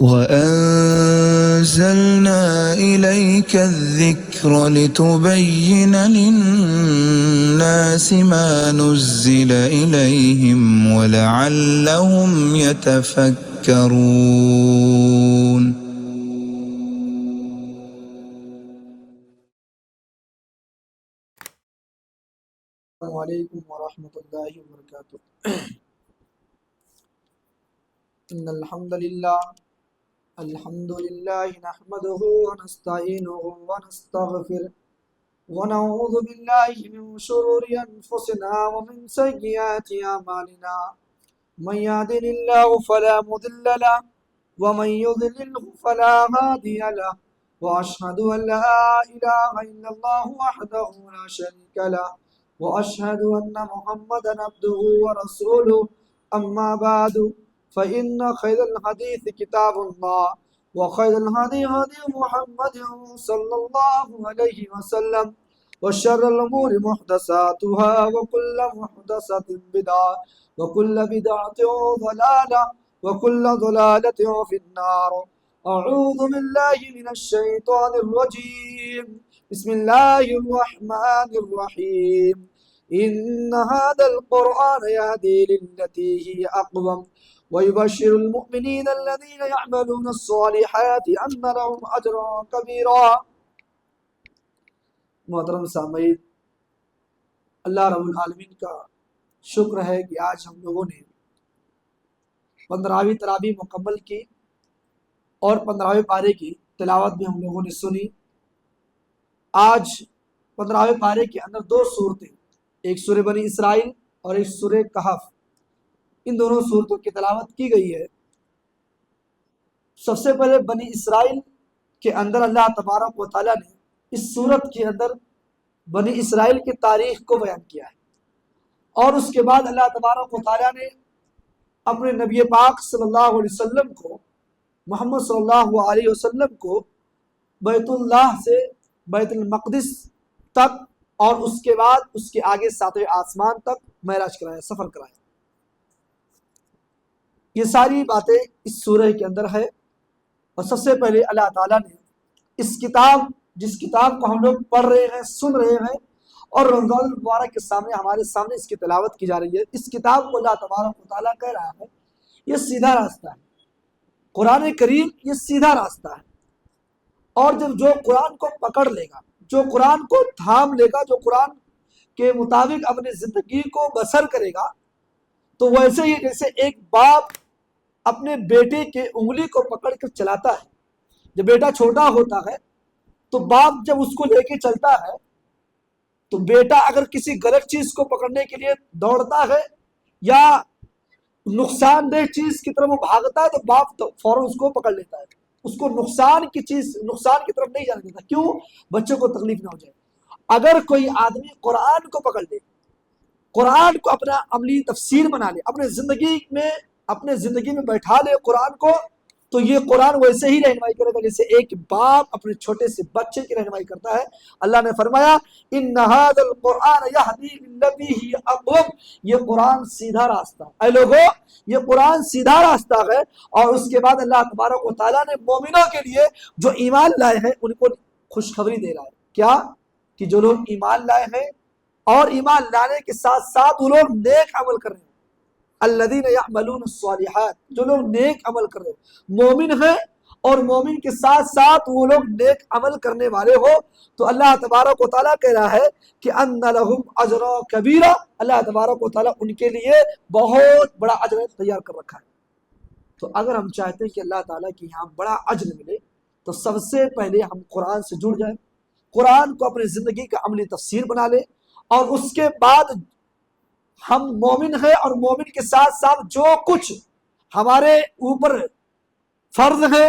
وَأَنزَلْنَا إِلَيْكَ الذِّكْرَ لِتُبَيِّنَ لِلنَّاسِ مَا نُزِّلَ إِلَيْهِمْ وَلَعَلَّهُمْ يَتَفَكَّرُونَ. السلام علیکم ورحمۃ اللہ وبرکاتہ. ان الحمد للہ نحمده ونستعینه ونستغفره ونعوذ باللہ من شرور انفسنا ومن سیئات اعمالنا. من يهده الله فلا مضل له ومن يضلل فلا هادي له واشهد ان لا اله الا الله وحده لا شريك له وأشهد أن محمدا عبده ورسوله. أما بعد فإن خير الحديث كتاب الله وخير الهدي هدي محمد صلى الله عليه وسلم وشر الأمور محدثاتها وكل محدثة بدعة وكل بدعة ضلالة وكل ضلالة في النار. أعوذ بالله من الشيطان الرجيم. بسم الله الرحمن الرحيم. إن هذا القرآن يهدي للتي هي أقوم ويبشر المؤمنين الذين يعملون الصالحات أن لهم أجرا كبيرا. محترم سامعین، اللہ رب العالمین کا شکر ہے کہ آج ہم لوگوں نے 15ویں تراویح مکمل کی اور 15ویں پارے کی تلاوت بھی ہم لوگوں نے سنی. آج 15ویں پارے کے اندر دو صورتیں، ایک سورہ بنی اسرائیل اور ایک سورہ کہف، ان دونوں صورتوں کی تلاوت کی گئی ہے. سب سے پہلے بنی اسرائیل کے اندر اللہ تبارک و تعالیٰ نے اس صورت کے اندر بنی اسرائیل کی تاریخ کو بیان کیا ہے، اور اس کے بعد اللہ تبارک و تعالیٰ نے اپنے نبی پاک صلی اللہ علیہ وسلم کو، محمد صلی اللہ علیہ وسلم کو بیت اللہ سے بیت المقدس تک اور اس کے بعد اس کے آگے ساتویں آسمان تک معراج کرایا، سفر کرایا. یہ ساری باتیں اس سورہ کے اندر ہے. اور سب سے پہلے اللہ تعالیٰ نے اس کتاب، جس کتاب کو ہم لوگ پڑھ رہے ہیں، سن رہے ہیں، اور رمضان المبارک کے سامنے ہمارے سامنے اس کی تلاوت کی جا رہی ہے، اس کتاب کو اللہ تبارک و تعالیٰ کہہ رہا ہے یہ سیدھا راستہ ہے. قرآن کریم یہ سیدھا راستہ ہے. اور جب جو قرآن کو پکڑ لے گا، جو قرآن کو تھام لے گا، جو قرآن کے مطابق اپنی زندگی کو بسر کرے گا، تو ویسے ہی جیسے ایک باپ اپنے بیٹے کے انگلی کو پکڑ کر چلاتا ہے. جب بیٹا چھوٹا ہوتا ہے تو باپ جب اس کو لے کے چلتا ہے تو بیٹا اگر کسی غلط چیز کو پکڑنے کے لیے دوڑتا ہے یا نقصان دہ چیز کی طرف وہ بھاگتا ہے تو باپ تو فوراً اس کو پکڑ لیتا ہے، اس کو نقصان کی طرف نہیں جانے دیتا. کیوں؟ بچوں کو تکلیف نہ ہو جائے. اگر کوئی آدمی قرآن کو پکڑ لے، قرآن کو اپنا عملی تفسیر بنا لے، اپنے زندگی میں بیٹھا لے قرآن کو، تو یہ قرآن ویسے ہی رہنمائی کرے گا جیسے ایک باپ اپنے چھوٹے سے بچے کی رہنمائی کرتا ہے. اللہ نے فرمایا ان ھذا القرآن یہدی للتی ہی اقوم، یہ قرآن سیدھا راستہ ہے. اے لوگو، یہ قرآن سیدھا راستہ ہے. اور اس کے بعد اللہ تبارک و تعالیٰ نے مومنوں کے لیے جو ایمان لائے ہیں ان کو خوشخبری دے رہا ہے. کیا؟ کہ جو لوگ ایمان لائے ہیں اور ایمان لانے کے ساتھ ساتھ وہ لوگ نیک عمل کر رہے ہیں، الذین یعملون الصالحات، جو لوگ نیک عمل کر رہے ہیں، مومن ہیں اور مومن کے ساتھ ساتھ وہ لوگ نیک عمل کرنے والے ہو، تو اللہ تبارک و تعالیٰ کہہ رہا ہے کہ ان لہم اجرا کبیرہ، اللہ تبارک و تعالیٰ ان کے لیے بہت بڑا اجر تیار کر رکھا ہے. تو اگر ہم چاہتے ہیں کہ اللہ تعالیٰ کی یہاں بڑا اجر ملے تو سب سے پہلے ہم قرآن سے جڑ جائیں، قرآن کو اپنی زندگی کا عملی تفسیر بنا لیں، اور اس کے بعد ہم مومن ہیں اور مومن کے ساتھ ساتھ جو کچھ ہمارے اوپر فرض ہے،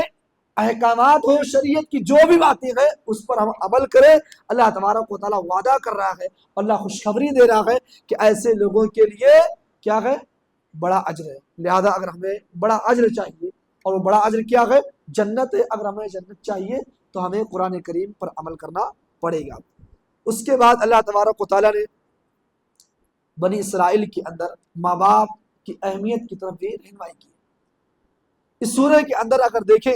احکامات ہو شریعت کی، جو بھی باتیں ہیں اس پر ہم عمل کریں. اللہ تبارک و تعالیٰ وعدہ کر رہا ہے، اللہ خوشخبری دے رہا ہے کہ ایسے لوگوں کے لیے کیا ہے؟ بڑا اجر ہے. لہذا اگر ہمیں بڑا اجر چاہیے، اور وہ بڑا اجر کیا ہے؟ جنت ہے. اگر ہمیں جنت چاہیے تو ہمیں قرآن کریم پر عمل کرنا پڑے گا. اس کے بعد اللہ تبارک و تعالیٰ نے بنی اسرائیل کے اندر ماں باپ کی اہمیت کی طرف بھی رہنمائی کی. اس سورہ کے اندر اگر دیکھیں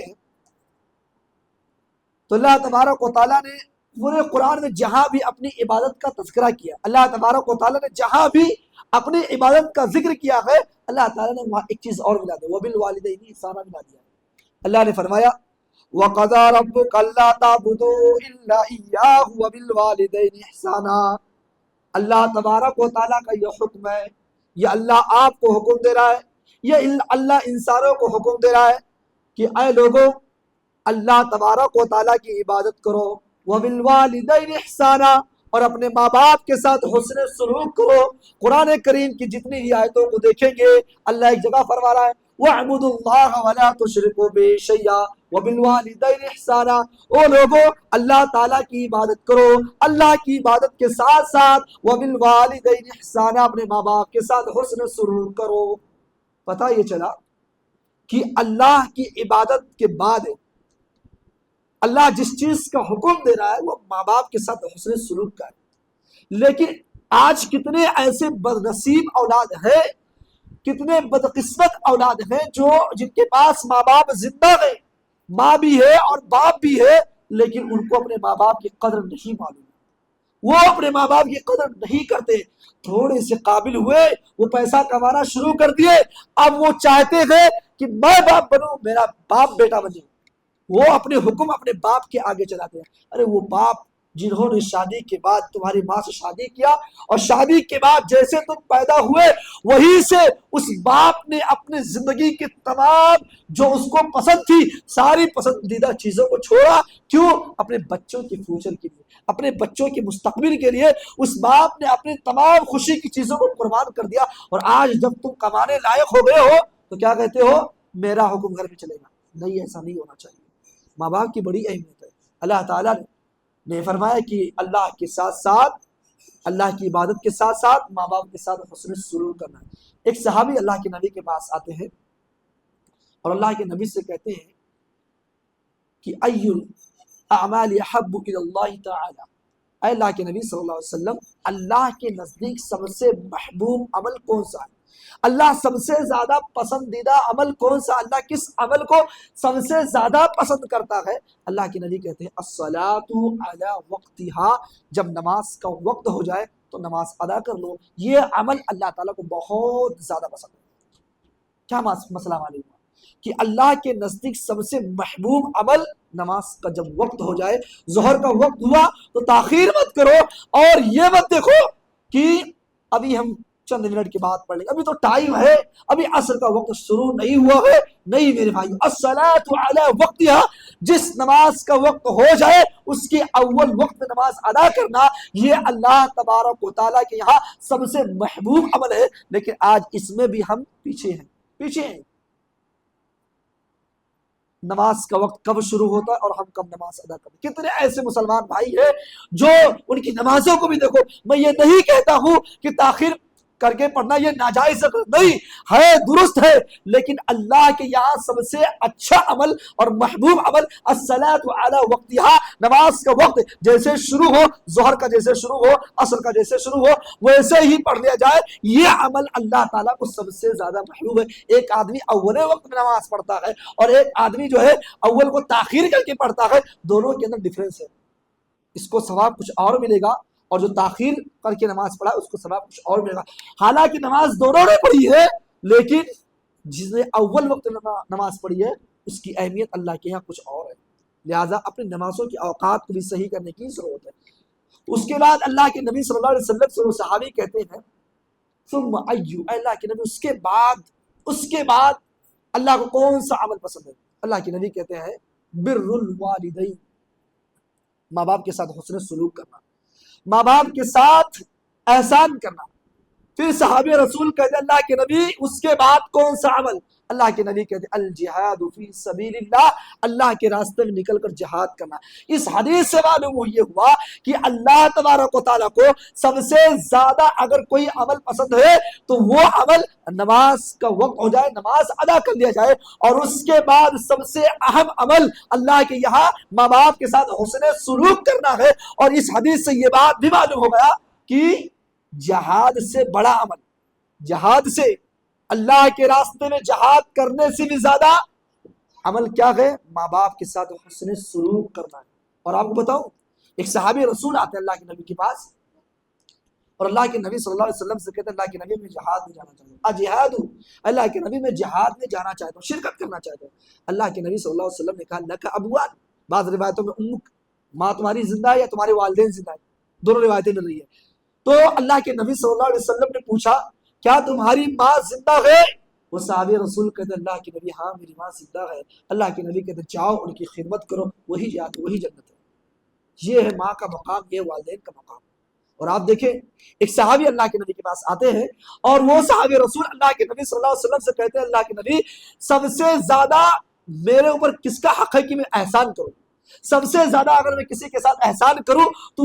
تو اللہ تبارک و تعالیٰ نے پورے قرآن میں جہاں بھی اپنی عبادت کا تذکرہ کیا، اللہ تبارک و تعالیٰ نے جہاں بھی اپنی عبادت کا ذکر کیا ہے، اللہ تعالیٰ نے وہاں ایک چیز اور ملا دی، وَبِالْوَالِدَيْنِ إِحْسَانًا ملا دیا۔ اللہ نے فرمایا وَقَضَىٰ رَبُّكَ أَلَّا تَعْبُدُوا إِلَّا إِيَّاهُ وَبِالْوَالِدَيْنِ إِحْسَانًا۔ اللہ تبارک و تعالیٰ کا یہ حکم ہے، یہ اللہ آپ کو حکم دے رہا ہے، یہ اللہ انسانوں کو حکم دے رہا ہے کہ اے لوگوں اللہ تبارک و تعالیٰ کی عبادت کرو، وَبِالْوَالِدَيْنِ إِحْسَانًا، اور اپنے ماں باپ کے ساتھ حسن سلوک کرو۔ قرآن کریم کی جتنی ہی آیتوں کو دیکھیں گے اللہ ایک جگہ فرما رہا ہے وَاعْبُدُوا اللَّهَ وَلَا تُشْرِكُوا بِهِ شَيْئًا وَبِالْوَالِدَيْنِ إِحْسَانًا۔ او لوگو اللہ تعالیٰ کی عبادت کرو، اللہ کی عبادت کے ساتھ ساتھ وَبِالْوَالِدَيْنِ إِحْسَانًا، اپنے ماں باپ کے ساتھ حسن سلوک کرو۔ پتہ یہ چلا کہ اللہ کی عبادت کے بعد اللہ جس چیز کا حکم دے رہا ہے وہ ماں باپ کے ساتھ حسن سلوک کا ہے، لیکن آج کتنے ایسے بد نصیب اولاد ہیں، کتنے بدقسمت اولاد ہیں جو جن کے پاس ماں باپ زندہ ہیں، ماں بھی ہے اور باپ بھی ہے، لیکن ان کو اپنے ماں باپ کی قدر نہیں معلوم، وہ اپنے ماں باپ کی قدر نہیں کرتے۔ تھوڑے سے قابل ہوئے، وہ پیسہ کمانا شروع کر دیے، اب وہ چاہتے ہیں کہ میں باپ بنوں، میرا باپ بیٹا بنے، وہ اپنے حکم اپنے باپ کے آگے چلاتے ہیں۔ ارے وہ باپ جنہوں نے شادی کے بعد تمہاری ماں سے شادی کیا اور شادی کے بعد جیسے تم پیدا ہوئے وہی سے اس باپ نے اپنے زندگی کے تمام جو اس کو پسند تھی ساری پسندیدہ چیزوں کو چھوڑا، کیوں؟ اپنے بچوں کے فیوچر کے لیے، اپنے بچوں کے مستقبل کے لیے اس باپ نے اپنی تمام خوشی کی چیزوں کو قربان کر دیا، اور آج جب تم کمانے لائق ہو گئے ہو تو کیا کہتے ہو؟ میرا حکم گھر میں چلے گا۔ نہیں، ایسا نہیں ہونا چاہیے۔ ماں باپ کی بڑی اہمیت ہے۔ اللہ تعالیٰ نے فرمایا کہ اللہ کے ساتھ ساتھ، اللہ کی عبادت کے ساتھ ساتھ ماں باپ کے ساتھ حسن سلوک کرنا ہے۔ ایک صحابی اللہ کے نبی کے پاس آتے ہیں اور اللہ کے نبی سے کہتے ہیں کہ ای الاعمال احب الی اللہ تعالی، اے اللہ کے نبی صلی اللہ علیہ وسلم، اللہ کے نزدیک سب سے محبوب عمل کون سا ہے؟ اللہ سب سے زیادہ پسندیدہ عمل کون سا؟ اللہ کس عمل کو سب سے زیادہ پسند کرتا ہے؟ اللہ کے نبی کہتے ہیں الصلاۃ علی وقتها، جب نماز کا وقت ہو جائے تو نماز ادا کر لو، یہ عمل اللہ تعالیٰ کو بہت زیادہ پسند ہے۔ کیا مسئلہ معلوم ہوا کہ اللہ کے نزدیک سب سے محبوب عمل نماز کا جب وقت ہو جائے، ظہر کا وقت ہوا تو تاخیر مت کرو، اور یہ مت دیکھو کہ ابھی ہم چند منٹ کے بعد پڑھ لیں، ابھی تو ٹائم ہے، ابھی عصر کا وقت شروع نہیں ہوا ہے۔ نہیں میرے بھائی، الصلاۃ علی وقتها، جس نماز کا وقت ہو جائے اس کے اول وقت نماز ادا کرنا، یہ اللہ تبارک و تعالیٰ کے یہاں سب سے محبوب عمل ہے، لیکن آج اس میں بھی ہم پیچھے ہیں۔ نماز کا وقت کب شروع ہوتا ہے اور ہم کب نماز ادا کرتے ہیں؟ کتنے ایسے مسلمان بھائی ہیں جو ان کی نمازوں کو بھی دیکھو، میں یہ نہیں کہتا ہوں کہ تاخیر کر کے پڑھنا یہ ناجائز نہیں ہے، درست ہے، لیکن اللہ کے یہاں سب سے اچھا عمل اور محبوب عمل الصلاۃ علی وقتها، نماز کا وقت جیسے شروع ہو، ظہر کا جیسے شروع ہو، عصر کا جیسے شروع ہو، ویسے ہی پڑھ لیا جائے، یہ عمل اللہ تعالیٰ کو سب سے زیادہ محبوب ہے۔ ایک آدمی اول وقت میں نماز پڑھتا ہے اور ایک آدمی جو ہے اول کو تاخیر کر کے پڑھتا ہے، دونوں کے اندر ڈفرینس ہے، اس کو ثواب کچھ اور ملے گا، اور جو تاخیر کر کے نماز پڑھا اس کو ثواب کچھ اور ملے گا۔ حالانکہ نماز دونوں نے پڑھی ہے، لیکن جس نے اول وقت نماز پڑھی ہے اس کی اہمیت اللہ کے یہاں کچھ اور ہے، لہٰذا اپنی نمازوں کے اوقات کو بھی صحیح کرنے کی ضرورت ہے۔ اس کے بعد اللہ کے نبی صلی اللہ علیہ وسلم سے وہ صحابی کہتے ہیں ثم ایو، اے اللہ کے نبی اس کے بعد اللہ کو کون سا عمل پسند ہے؟ اللہ کے نبی کہتے ہیں بر الوالدین، ماں باپ کے ساتھ حسن سلوک کرنا، ماں باپ کے ساتھ احسان کرنا۔ پھر صحابی رسول کہتے ہیں اللہ کے نبی اس کے بعد کون سا عمل؟ اللہ کے نبی کہتے ہیں الجہاد فی سبیل اللہ، اللہ کے راستے میں نکل کر جہاد کرنا۔ اس حدیث سے معلوم یہ ہوا کہ اللہ تبارک و تعالیٰ کو سب سے زیادہ اگر کوئی عمل پسند ہے تو وہ عمل نماز کا وقت ہو جائے، نماز ادا کر لیا جائے، اور اس کے بعد سب سے اہم عمل اللہ کے یہاں ماں باپ کے ساتھ حسن سلوک کرنا ہے۔ اور اس حدیث سے یہ بات بھی معلوم ہو گیا کہ جہاد سے بڑا عمل، جہاد سے اللہ کے راستے میں جہاد کرنے سے بھی زیادہ عمل کیا ہے؟ ماں باپ کے ساتھ حسن سلوک کرنا ہے۔ اور آپ کو بتاؤں، ایک صحابی رسول آتے ہیں اللہ کے نبی کے پاس، اور اللہ کے نبی صلی اللہ علیہ وسلم سے کہتے ہیں اللہ کے نبی میں جہاد میں جانا چاہتا ہوں، اجہاد، اللہ کے نبی میں جہاد میں جانا چاہتا ہوں، شرکت کرنا چاہتا ہوں۔ اللہ کے نبی صلی اللہ علیہ وسلم نے کہا لک ابوان، بعض روایتوں میں امک، ماں تمہاری زندہ ہے یا تمہارے والدین زندہ ہے، دونوں روایتیں مل رہی ہے۔ تو اللہ کے نبی صلی اللہ علیہ وسلم نے پوچھا کیا تمہاری ماں زندہ ہے؟ وہ صحابی رسول کہتے ہیں اللہ کے نبی ہاں میری ماں زندہ ہے۔ اللہ کے نبی کہتے ہیں جاؤ ان کی خدمت کرو، وہی جنت ہے۔ یہ ہے ماں کا مقام، یہ والدین کا مقام۔ اور آپ دیکھیں ایک صحابی اللہ کے نبی کے پاس آتے ہیں اور وہ صحابی رسول اللہ کے نبی صلی اللہ علیہ وسلم سے کہتے ہیں اللہ کے نبی سب سے زیادہ میرے اوپر کس کا حق ہے کہ میں احسان کروں؟ سب سے زیادہ اگر میں کسی کے ساتھ احسان کروں تو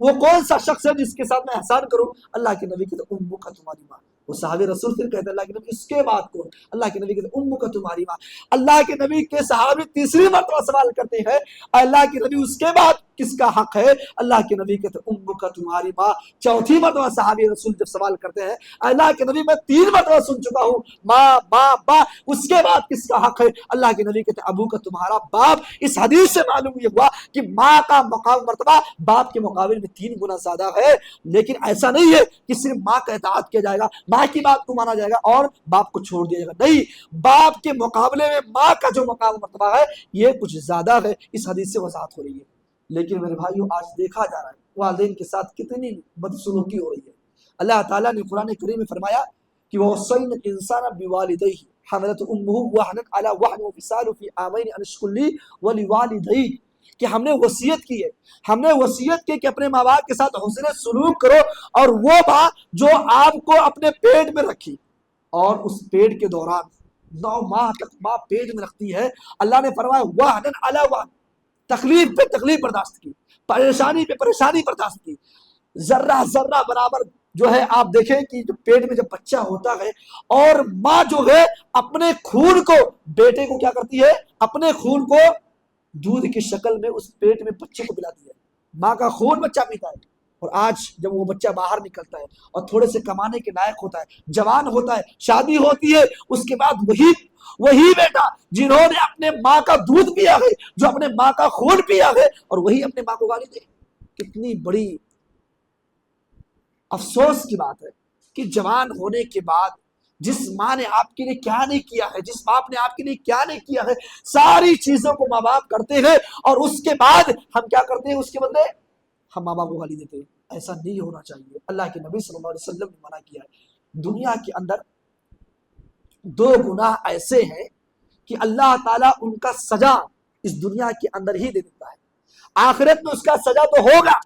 وہ کون سا شخص ہے جس کے ساتھ میں احسان کروں؟ اللہ کے نبی کہتے ہیں امو کا تمہاری ماں۔ وہ صحابی رسول پھر کہتے ہیں اللہ کے نبی اس کے بعد کون؟ اللہ کے نبی کہتے ہیں امو کا تمہاری ماں۔ اللہ کے نبی کے صحابی تیسری مرتبہ سوال کرتے ہیں اللہ کے نبی اس کے بعد کس کا حق ہے؟ اللہ کے نبی کہتے ہیں امو کا تمہاری ماں۔ چوتھی مرتبہ صحابی رسول جب سوال کرتے ہیں اللہ کے نبی میں 3 مرتبہ سن چکا ہوں ماں ماں ماں، اس کے بعد کس کا حق ہے؟ اللہ کے نبی کہتے ہیں ابو کا تمہارا باپ۔ اس حدیث سے معلوم یہ ہوا کہ ماں کا مقام مرتبہ باپ کے مقابل میں 3 گنا زیادہ ہے۔ لیکن ایسا نہیں ہے کہ صرف ماں کا اطاعت کیا جائے گا، ماں کی بات کو مانا جائے گا اور باپ کو چھوڑ دیا جائے گا، نہیں، باپ کے مقابلے میں ماں کا جو مقام مرتبہ ہے یہ کچھ زیادہ ہے۔ اس حدیث سے وضاحت ہو رہی ہے۔ لیکن میرے بھائیوں آج دیکھا جا رہا ہے والدین کے ساتھ کتنی بدسلوکی ہو رہی ہے۔ اللہ تعالیٰ نے قرآن کریم میں فرمایا کہ وَوَصَّيْنَا الْإِنسَانَ بِوَالِدَيْهِ حَمَلَتْهُ أُمُّهُ وَهْنًا عَلَى وَهْنٍ وَفِصَالُهُ فِي عَامَيْنِ أَنِ اشْكُرْ لِي وَلِوَالِدَيْكَ، کہ ہم نے وصیت کی ہے، ہم نے وصیت کی کہ اپنے ماں باپ کے ساتھ حسن سلوک کرو، اور وہ ماں جو آپ کو اپنے پیٹ میں رکھی اور اس پیٹ کے دوران 9 ماہ تک ماں پیٹ میں رکھتی ہے، اللہ نے فرمایا وَهْنًا عَلَى وَهْنٍ، تکلیف پہ تکلیف برداشت کی، پریشانی پہ پریشانی برداشت کی، ذرہ ذرہ برابر جو ہے۔ آپ دیکھیں کہ جو پیٹ میں جب بچہ ہوتا ہے اور ماں جو ہے اپنے خون کو، بیٹے کو کیا کرتی ہے؟ اپنے خون کو دودھ کی شکل میں اس پیٹ میں بچے کو پلاتی ہے، ماں کا خون بچہ پیتا ہے۔ اور آج جب وہ بچہ باہر نکلتا ہے اور تھوڑے سے کمانے کے لائق ہوتا ہے، جوان ہوتا ہے، شادی ہوتی ہے، اس کے بعد وہی بیٹا جنہوں نے اپنے ماں کا دودھ پیا ہے، جو اپنے ماں کا خون پیا ہے، اور وہی اپنے ماں کو گالی دے۔ کتنی بڑی افسوس کی بات ہے کہ جوان ہونے کے بعد جس ماں نے آپ کے لیے کیا نہیں کیا ہے، جس باپ نے آپ کے لیے کیا نہیں کیا ہے، ساری چیزوں کو ماں باپ کرتے ہیں، اور اس کے بعد ہم کیا کرتے ہیں؟ اس کے بدلے ہم ماں باپ کو گالی دیتے ہیں۔ ایسا نہیں ہونا چاہیے۔ اللہ کے نبی صلی اللہ علیہ وسلم نے منع کیا ہے۔ دنیا کے اندر 2 گناہ ایسے ہیں کہ اللہ تعالیٰ ان کا سزا اس دنیا کے اندر ہی دے دیتا ہے، آخرت میں اس کا سزا تو ہوگا،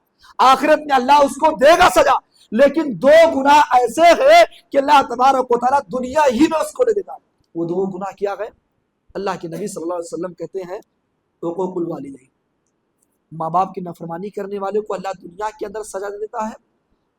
آخرت میں اللہ اس کو دے گا سزا، لیکن 2 گناہ ایسے ہیں کہ اللہ تبارک و تعالیٰ دنیا ہی میں اس کو دے دیتا ہے۔ وہ 2 گناہ کیا ہے؟ اللہ کے نبی صلی اللہ علیہ وسلم کہتے ہیں حقوق الوالدین، ماں باپ کی نافرمانی کرنے والے کو اللہ دنیا کے اندر سزا دے دیتا ہے،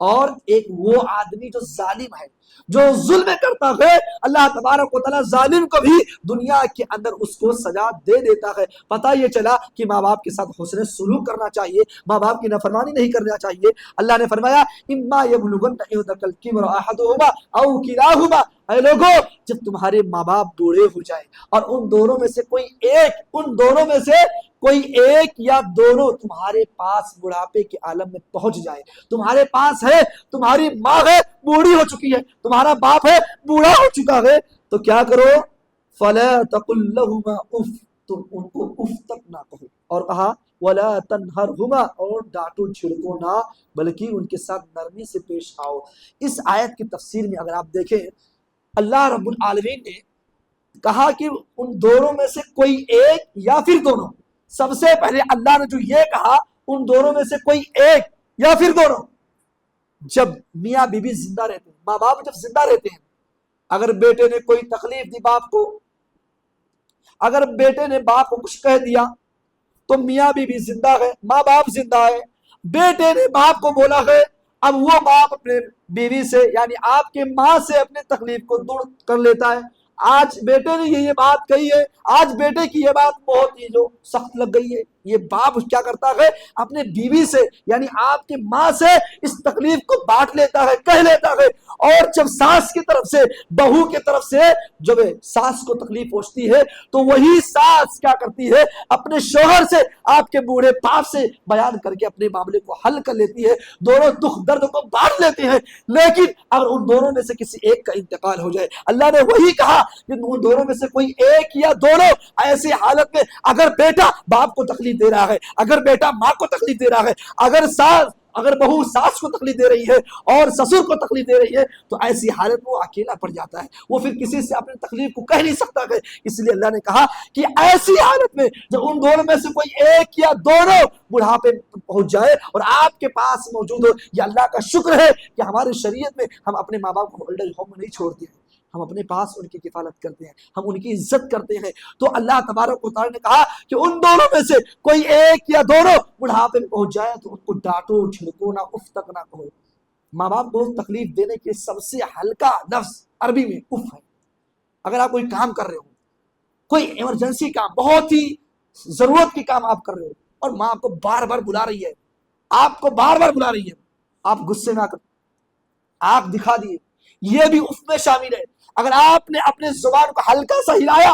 اور ایک وہ آدمی جو ظالم ہے، جو ظلم کرتا ہے، اللہ تبارک و تعالیٰ ظالم کو بھی دنیا کے اندر اس کو سزا دے دیتا ہے۔ پتہ یہ چلا کہ ماں باپ کے ساتھ حسن سلوک کرنا چاہیے، ماں باپ کی نافرمانی نہیں کرنا چاہیے۔ اللہ نے فرمایا اما یبلغن عندک الکبر احدہما او کلاہما، اے لوگو جب تمہارے ماں باپ بوڑھے ہو جائیں اور ان دونوں میں سے کوئی ایک یا دونوں تمہارے پاس بڑھاپے کے عالم میں پہنچ جائے، تمہارے پاس ہے، تمہاری ماں ہے بوڑھی ہو چکی ہے، تمہارا باپ ہے بوڑھا ہو چکا ہے، تو کیا کرو؟ فلا تقل لهما اف، تم ان کو اف تک نہ کہو، اور کہا ولا تنہرهما، اور ڈانٹو جھڑکو نہ، بلکہ ان کے ساتھ نرمی سے پیش آؤ۔ اس آیت کی تفسیر میں اگر آپ دیکھیں، اللہ رب العالمین نے کہا کہ ان دونوں میں سے کوئی ایک یا پھر دونوں۔ سب سے پہلے اللہ نے جو یہ کہا ان دونوں میں سے کوئی ایک یا پھر دونوں۔ جب میاں بیوی زندہ رہتے ہیں، ماں باپ جب زندہ رہتے ہیں، اگر بیٹے نے کوئی تکلیف دی باپ کو، اگر بیٹے نے باپ کو کچھ کہہ دیا تو میاں بیوی زندہ ہے، ماں باپ زندہ ہے، بیٹے نے باپ کو بولا ہے، اب وہ باپ اپنے بیوی سے یعنی آپ کے ماں سے اپنے تکلیف کو دور کر لیتا ہے۔ آج بیٹے نے یہ بات کہی ہے، آج بیٹے کی یہ بات بہت ہی جو سخت لگ گئی ہے، یہ باپ کیا کرتا ہے اپنے بیوی سے یعنی آپ کی ماں سے اس تکلیف کو بانٹ لیتا ہے, کہہ لیتا ہے. اور جب ساس کی طرف سے بہو کی طرف سے جب ساس کو تکلیف پہنچتی ہے تو وہی ساس کیا کرتی ہے اپنے شوہر سے آپ کے بوڑھے باپ سے بیان کر کے اپنے معاملے کو حل کر لیتی ہے, دونوں دکھ درد کو بانٹ لیتے ہیں. لیکن اگر ان دونوں میں سے کسی ایک کا انتقال ہو جائے, اللہ نے وہی کہا کہ ان دونوں میں سے کوئی ایک یا دونوں ایسی حالت میں اگر بیٹا باپ کو تکلیف دے رہا ہے, اگر بیٹا ماں کو تکلیف دے رہا ہے, اگر بہو ساس کو تکلیف دے رہی ہے اور سسر کو تکلیف دے رہی ہے, تو ایسی حالت میں وہ اکیلا پڑ جاتا ہے, وہ پھر کسی سے اپنی تکلیف کو کہہ نہیں سکتا ہے. اس لیے اللہ نے کہا کہ ایسی حالت میں جب ان دونوں میں سے کوئی ایک یا دونوں بڑھاپے پہنچ جائے اور آپ کے پاس موجود ہو, یہ اللہ کا شکر ہے کہ ہماری شریعت میں ہم اپنے ماں باپ کو اولڈ ایج ہوم میں نہیں چھوڑتے ہیں, ہم اپنے پاس ان کی کفالت کرتے ہیں, ہم ان کی عزت کرتے ہیں. تو اللہ تبارک و تعالی نے کہا کہ ان دونوں میں سے کوئی ایک یا دونوں بڑھاپے میں پہنچ جائے تو ان کو ڈانٹو, جھڑکو نہ, اف تک نہ کہو. ماں باپ کو تکلیف دینے کے سب سے ہلکا لفظ عربی میں اف ہے. اگر آپ کوئی کام کر رہے ہو, کوئی ایمرجنسی کام, بہت ہی ضرورت کی کام آپ کر رہے ہو اور ماں آپ کو بار بار بلا رہی ہے, آپ کو بار بار بلا رہی ہے, آپ غصے نہ کرو, آپ دکھا دیے, یہ بھی اف میں شامل ہے. اگر آپ نے اپنے زبان کو ہلکا سا ہلایا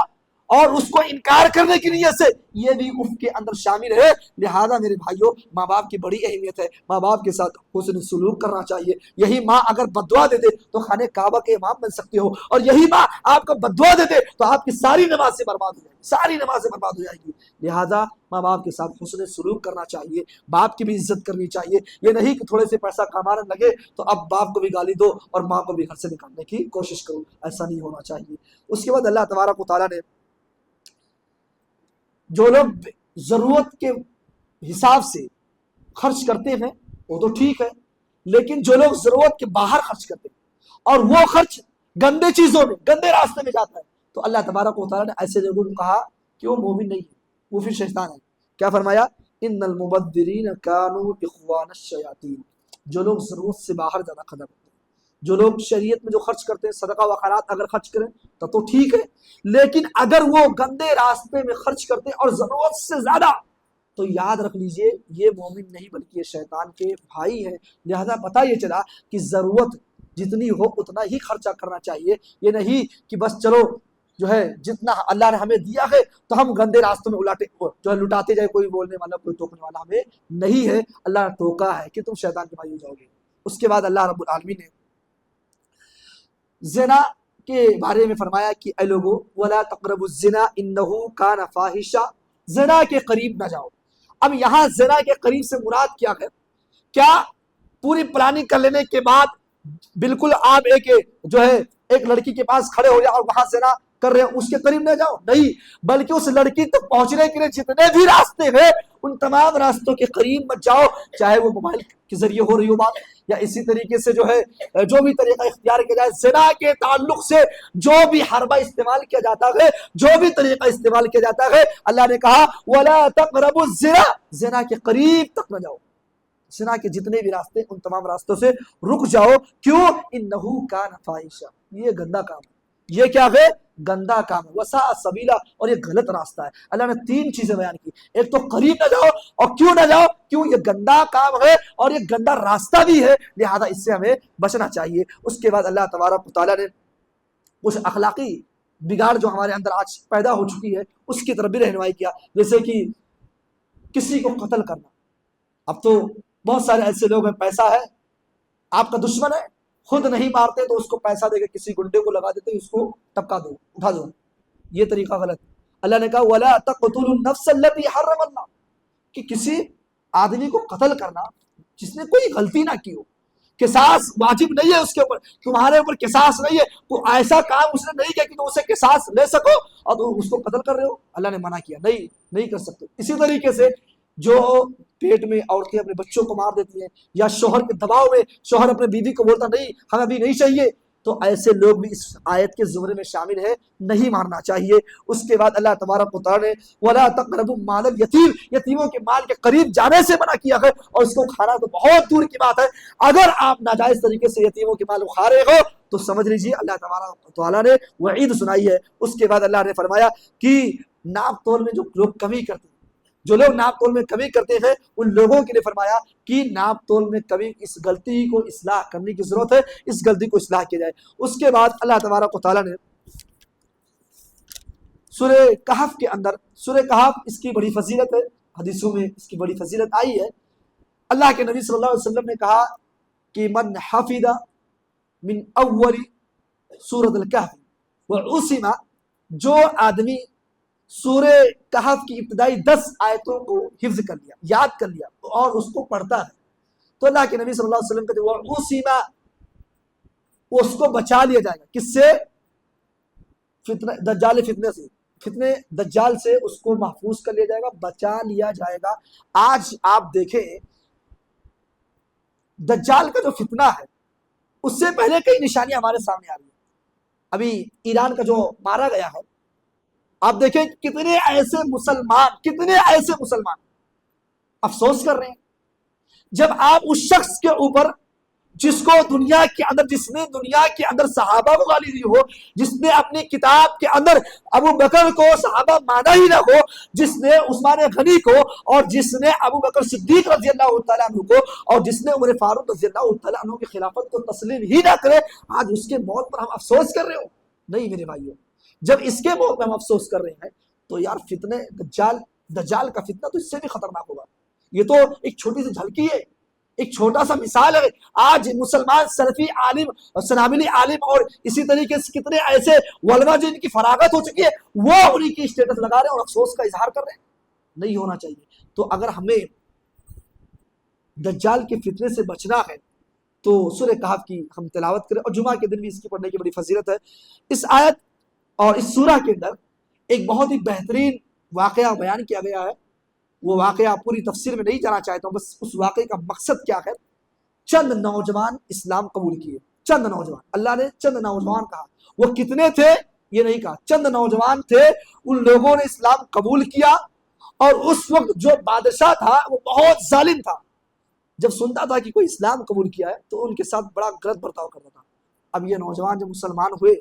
اور اس کو انکار کرنے کی نیت سے, یہ بھی اف کے اندر شامل ہے. لہذا میرے بھائیوں, ماں باپ کی بڑی اہمیت ہے, ماں باپ کے ساتھ حسن سلوک کرنا چاہیے. یہی ماں اگر بددعا دے دے تو خانہ کعبہ کے امام بن سکتے ہو, اور یہی ماں آپ کو بددعا دے دے تو آپ کی ساری نمازیں برباد ہو جائیں گی, ساری نمازیں برباد ہو جائیں گی. لہذا ماں باپ کے ساتھ حسن سلوک کرنا چاہیے, باپ کی بھی عزت کرنی چاہیے. یہ نہیں کہ تھوڑے سے پیسہ کمانے لگے تو اب باپ کو بھی گالی دو اور ماں کو بھی گھر سے نکالنے کی کوشش کرو, ایسا نہیں ہونا چاہیے. اس کے بعد اللہ تبارک و تعالیٰ نے جو لوگ ضرورت کے حساب سے خرچ کرتے ہیں وہ تو ٹھیک ہے, لیکن جو لوگ ضرورت کے باہر خرچ کرتے ہیں اور وہ خرچ گندے چیزوں میں, گندے راستے میں جاتا ہے, تو اللہ تبارک و تعالیٰ نے ایسے لوگوں کو کہا کہ وہ مومن نہیں ہے, وہ پھر شیطان ہے. کیا فرمایا, ان المبذرین کانوا اخوان الشیاطین. جو لوگ ضرورت سے باہر زیادہ خرچ کرتے ہیں, جو لوگ شریعت میں جو خرچ کرتے ہیں, صدقہ و خیرات اگر خرچ کریں تو ٹھیک ہے, لیکن اگر وہ گندے راستے میں خرچ کرتے ہیں اور ضرورت سے زیادہ, تو یاد رکھ لیجئے یہ مومن نہیں بلکہ یہ شیطان کے بھائی ہیں. لہذا پتہ یہ چلا کہ ضرورت جتنی ہو اتنا ہی خرچہ کرنا چاہیے. یہ نہیں کہ بس چلو جو ہے جتنا اللہ نے ہمیں دیا ہے تو ہم گندے راستوں میں جو ہے لٹاتے جائے, کوئی بولنے والا کوئی ٹوکنے والا ہمیں نہیں ہے. اللہ نے ٹوکا ہے کہ تم شیطان کے بھائی ہو جاؤ گے. اس کے بعد اللہ رب العالمین نے زنا کے بارے میں فرمایا کہ اے لوگو ولا تقربوا الزنا انه كان فاحشہ, زنا کے قریب نہ جاؤ. اب یہاں زنا کے قریب سے مراد کیا ہے؟ کیا پوری پلاننگ کر لینے کے بعد بالکل آپ ایک لڑکی کے پاس کھڑے ہو جاؤ اور وہاں زنا کر رہے ہیں اس کے قریب نہ جاؤ؟ نہیں, بلکہ اس لڑکی تک پہنچنے کے لیے جتنے بھی راستے ہیں ان تمام راستوں کے قریب مت جاؤ, چاہے وہ موبائل کے ذریعے ہو رہی ہو بات, یا اسی طریقے سے جو بھی طریقہ اختیار کیا جائے. زنا کے تعلق سے جو بھی حربہ استعمال کیا جاتا ہے, جو بھی طریقہ استعمال کیا جاتا ہے, اللہ نے کہا وَلَا تَقْرَبُوا الزِّنَا, زنا کے قریب تک نہ جاؤ. زنا کے جتنے بھی راستے ان تمام راستوں سے رک جاؤ. کیوں؟ انہو کان فاحشہ, یہ گندا کام ہے. یہ کیا ہے؟ گندا کام ہے. وساء سبیلا, اور یہ غلط راستہ ہے. اللہ نے 3 چیزیں بیان کی. ایک تو قریب نہ جاؤ, اور کیوں نہ جاؤ؟ کیوں یہ گندا کام ہے اور یہ گندا راستہ بھی ہے, لہذا اس سے ہمیں بچنا چاہیے. اس کے بعد اللہ تبارک و تعالیٰ نے کچھ اخلاقی بگاڑ جو ہمارے اندر آج پیدا ہو چکی ہے اس کی طرف بھی رہنمائی کیا, جیسے کہ کسی کو قتل کرنا. اب تو بہت سارے ایسے لوگ ہیں, پیسہ ہے, آپ کا دشمن ہے, خود نہیں مارتے تو اس کو پیسہ دے کے کسی گنڈے کو لگا دیتے, اس کو ٹپکا دو, اٹھا دو. یہ طریقہ غلط. اللہ نے کہا وَلَا تَقْتُلُوا النَّفْسَ الَّتِي حَرَّمَ اللَّهُ, کہ کسی آدمی کو قتل کرنا جس نے کوئی غلطی نہ کی ہو. قصاص واجب نہیں ہے اس کے اوپر, تمہارے اوپر قصاص نہیں ہے. کوئی ایسا کام اس نے نہیں کیا کہ تم اسے قصاص لے سکو اور تم اس کو قتل کر رہے ہو, اللہ نے منع کیا, نہیں کر سکتے. اسی طریقے سے جو پیٹ میں عورتیں اپنے بچوں کو مار دیتی ہیں, یا شوہر کے دباؤ میں شوہر اپنے بیوی کو بولتا نہیں ہمیں ابھی نہیں چاہیے, تو ایسے لوگ بھی اس آیت کے زمرے میں شامل ہیں, نہیں مارنا چاہیے. اس کے بعد اللہ تبارک و تعالیٰ نے وَلَا تَقْرَبُوا مَالَ الْيَتِيمِ, یتیموں کے مال کے قریب جانے سے منع کیا ہے, اور اس کو کھانا تو بہت دور کی بات ہے. اگر آپ ناجائز طریقے سے یتیموں کے مال کھا رہے ہو تو سمجھ لیجیے اللہ تبارک و تعالیٰ نے وعید سنائی ہے. اس کے بعد اللہ نے فرمایا کہ ناپ تول میں جو لوگ کمی کرتے ہیں, جو لوگ ناپ تول میں کمی کرتے ہیں ان لوگوں کے لیے فرمایا کہ ناپ تول میں کمی، اس غلطی کو اصلاح کرنے کی ضرورت ہے، اس غلطی کو اصلاح کیا جائے۔ اس کے بعد اللہ تبارک و تعالیٰ نے سورہ کہف کے اندر، سورہ کہف اس کی بڑی فضیلت ہے، حدیثوں میں اس کی بڑی فضیلت آئی ہے۔ اللہ کے نبی صلی اللہ علیہ وسلم نے کہا کہ من حفظ من اول سورۃ الکہف وعصم، جو آدمی سورہ کہف کی ابتدائی 10 آیتوں کو حفظ کر لیا، یاد کر لیا اور اس کو پڑھتا ہے، تو اللہ کے نبی صلی اللہ علیہ وسلم کہتے ہیں وعصم، اس کو بچا لیا جائے گا، کس سے؟ دجال فتنے سے، فتنے دجال سے اس کو محفوظ کر لیا جائے گا، بچا لیا جائے گا۔ آج آپ دیکھیں دجال کا جو فتنہ ہے اس سے پہلے کئی نشانیاں ہمارے سامنے آ رہی ہیں۔ ابھی ایران کا جو مارا گیا ہے، آپ دیکھیں کتنے ایسے مسلمان افسوس کر رہے ہیں جب آپ اس شخص کے اوپر جس نے دنیا کے اندر صحابہ کو گالی دی ہو، جس نے اپنی کتاب کے اندر ابو بکر کو صحابہ مانا ہی نہ ہو، جس نے عثمان غنی کو اور جس نے ابو بکر صدیق رضی اللہ تعالیٰ عنہ کو اور جس نے عمر فاروق رضی اللہ تعالیٰ عنہ کی خلافت کو تسلیم ہی نہ کرے، آج اس کے موت پر ہم افسوس کر رہے ہو؟ نہیں میرے بھائیوں، جب اس کے موت پر ہم افسوس کر رہے ہیں تو یار فتنے دجال کا فتنہ تو اس سے بھی خطرناک ہوگا۔ یہ تو ایک چھوٹی سی جھلکی ہے، ایک چھوٹا سا مثال ہے۔ آج مسلمان سلفی عالم اور سنابلی عالم اور اسی طریقے سے کتنے ایسے علماء جن کی فراغت ہو چکی ہے، وہ انہی کی اسٹیٹس لگا رہے ہیں اور افسوس کا اظہار کر رہے ہیں۔ نہیں ہونا چاہیے۔ تو اگر ہمیں دجال کے فتنے سے بچنا ہے تو سورہ کہف کی ہم تلاوت کریں، اور جمعہ کے دن بھی اس کی پڑھنے کی بڑی فضیلت ہے۔ اس آیت اور اس سورہ کے اندر ایک بہت ہی بہترین واقعہ بیان کیا گیا ہے۔ وہ واقعہ پوری تفسیر میں نہیں جانا چاہتا ہوں، بس اس واقعے کا مقصد کیا ہے۔ چند نوجوان اسلام قبول کیے، چند نوجوان، اللہ نے چند نوجوان کہا، وہ کتنے تھے یہ نہیں کہا، چند نوجوان تھے، ان لوگوں نے اسلام قبول کیا۔ اور اس وقت جو بادشاہ تھا وہ بہت ظالم تھا، جب سنتا تھا کہ کوئی اسلام قبول کیا ہے تو ان کے ساتھ بڑا غلط برتاؤ کرتا تھا۔ اب یہ نوجوان جب مسلمان ہوئے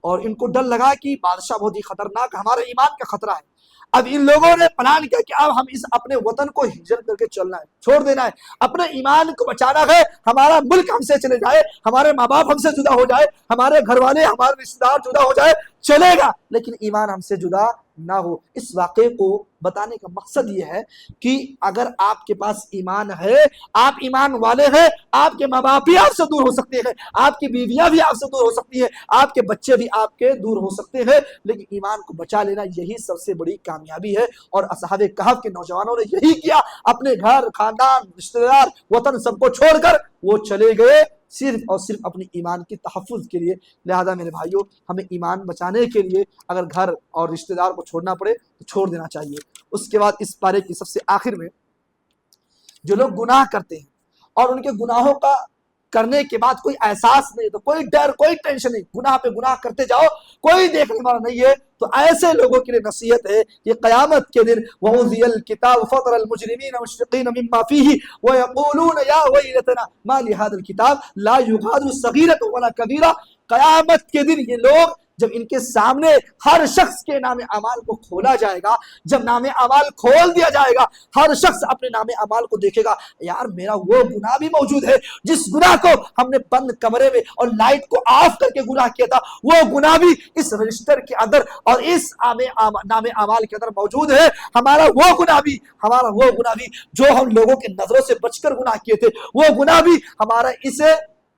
اور ان کو ڈر لگا کہ بادشاہ بہت ہی خطرناک، ہمارے ایمان کا خطرہ ہے، اب ان لوگوں نے پلان کیا کہ اب ہم اس اپنے وطن کو ہجرت کر کے چلنا ہے، چھوڑ دینا ہے، اپنے ایمان کو بچانا ہے، ہمارا ملک ہم سے چلے جائے، ہمارے ماں باپ ہم سے جدا ہو جائے، ہمارے گھر والے ہمارے رشتہ دار جدا ہو جائے، چلے گا، لیکن ایمان ہم سے جدا نہ ہو۔ اس واقعے کو بتانے کا مقصد یہ ہے کہ اگر آپ کے پاس ایمان ہے، آپ ایمان والے ہیں، آپ کے ماں باپ بھی آپ سے دور ہو سکتے ہیں، آپ کی بیویاں بھی آپ سے دور ہو سکتی ہیں، آپ کے بچے بھی آپ کے دور ہو سکتے ہیں، لیکن ایمان کو بچا لینا یہی سب سے بڑی کامیابی ہے۔ اور اصحاب کہف کے نوجوانوں نے یہی کیا، اپنے گھر، خاندان، رشتہ دار، وطن سب کو چھوڑ کر وہ چلے گئے صرف اور صرف اپنے ایمان کی تحفظ کے لیے۔ لہذا میرے بھائیوں، ہمیں ایمان بچانے کے لیے اگر گھر اور رشتہ دار کو چھوڑنا پڑے تو چھوڑ دینا چاہیے۔ اس کے بعد اس پارے کی سب سے آخر میں جو لوگ گناہ کرتے ہیں اور ان کے گناہوں کا کرنے کے بعد کوئی احساس نہیں، تو کوئی ڈر، کوئی ٹینشن نہیں، گناہ پہ گناہ کرتے جاؤ، کوئی دیکھنے والا نہیں ہے، تو ایسے لوگوں کے لیے نصیحت ہے کہ قیامت کے دن وَوُذِيَ الْكِتَابُ فَتَرَى الْمُجْرِمِينَ مُشْفِقِينَ مِمَّا فِيهِ وَيَقُولُونَ يَا وَيْلَتَنَا مَا لِهَذَا الْكِتَابِ لَا يُغَادِرُ صَغِيرَةً وَلَا كَبِيرَةً۔ قیامت کے دن یہ لوگ جب ان کے سامنے ہر شخص کے نام اعمال کو کھولا جائے گا، جب نام اعمال کھول دیا جائے گا، ہر شخص اپنے نام اعمال کو دیکھے گا، یار میرا وہ گناہ بھی موجود ہے جس گناہ کو ہم نے بند کمرے میں اور لائٹ کو آف کر کے گناہ کیا تھا، وہ گناہ بھی اس رجسٹر کے اندر اور اس نام اعمال کے اندر موجود ہے۔ ہمارا وہ گناہ بھی جو ہم لوگوں کے نظروں سے بچ کر گناہ کیے تھے، وہ گناہ بھی ہمارا اس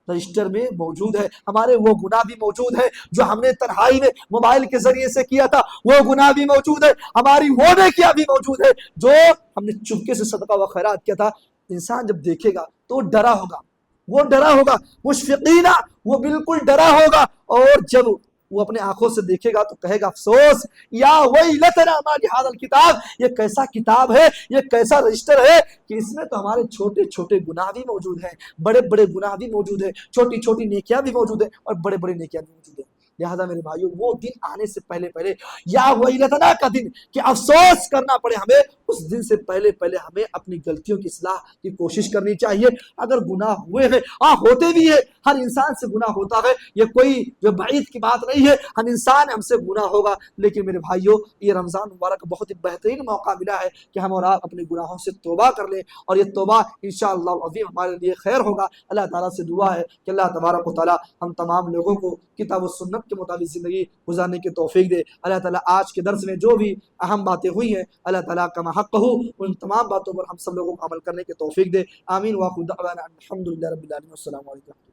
رجسٹر میں موجود ہے۔ ہمارے وہ گناہ بھی موجود ہے جو ہم نے تنہائی میں موبائل کے ذریعے سے کیا تھا، وہ گناہ بھی موجود ہے۔ ہماری وہ نیکیاں بھی موجود ہے جو ہم نے چپکے سے صدقہ و خیرات کیا تھا۔ انسان جب دیکھے گا تو ڈرا ہوگا، مشفقینا، وہ بالکل ڈرا ہوگا، اور جب وہ اپنے آنکھوں سے دیکھے گا تو کہے گا افسوس، یا ویلتنا ما لہذا الکتاب، یہ کیسا کتاب ہے، یہ کیسا رجسٹر ہے کہ اس میں تو ہمارے چھوٹے چھوٹے گناہ بھی موجود ہیں، بڑے بڑے گناہ بھی موجود ہیں، چھوٹی چھوٹی نیکیاں بھی موجود ہیں اور بڑے بڑے نیکیاں بھی موجود ہیں۔ لہذا میرے بھائیوں، وہ دن آنے سے پہلے یا ویلتنا کا دن کہ افسوس کرنا پڑے ہمیں، اس دن سے پہلے ہمیں اپنی غلطیوں کی اصلاح کی کوشش کرنی چاہیے۔ اگر گناہ ہوئے ہیں، ہوتے بھی ہے، ہر انسان سے گناہ ہوتا ہے، یہ کوئی جو بعید کی بات نہیں ہے، ہر انسان ہم سے گناہ ہوگا، لیکن میرے بھائیوں یہ رمضان مبارک بہت ہی بہترین موقع ملا ہے کہ ہم اور آپ اپنے گناہوں سے توبہ کر لیں، اور یہ توبہ انشاءاللہ العظیم ہمارے لیے خیر ہوگا۔ اللہ تعالیٰ سے دعا ہے کہ اللہ تبارک و تعالیٰ ہم تمام لوگوں کو کتاب و سنت کے مطابق زندگی گزارنے کی توفیق دے۔ اللہ تعالیٰ آج کے درس میں جو بھی اہم باتیں ہوئی ہیں، اللہ تعالیٰ کا حق ہو ان تمام باتوں پر ہم سب لوگوں کو عمل کرنے کی توفیق دے۔ آمین۔ وآخر دعوانا الحمد للہ رب العالمین۔ السلام علیکم۔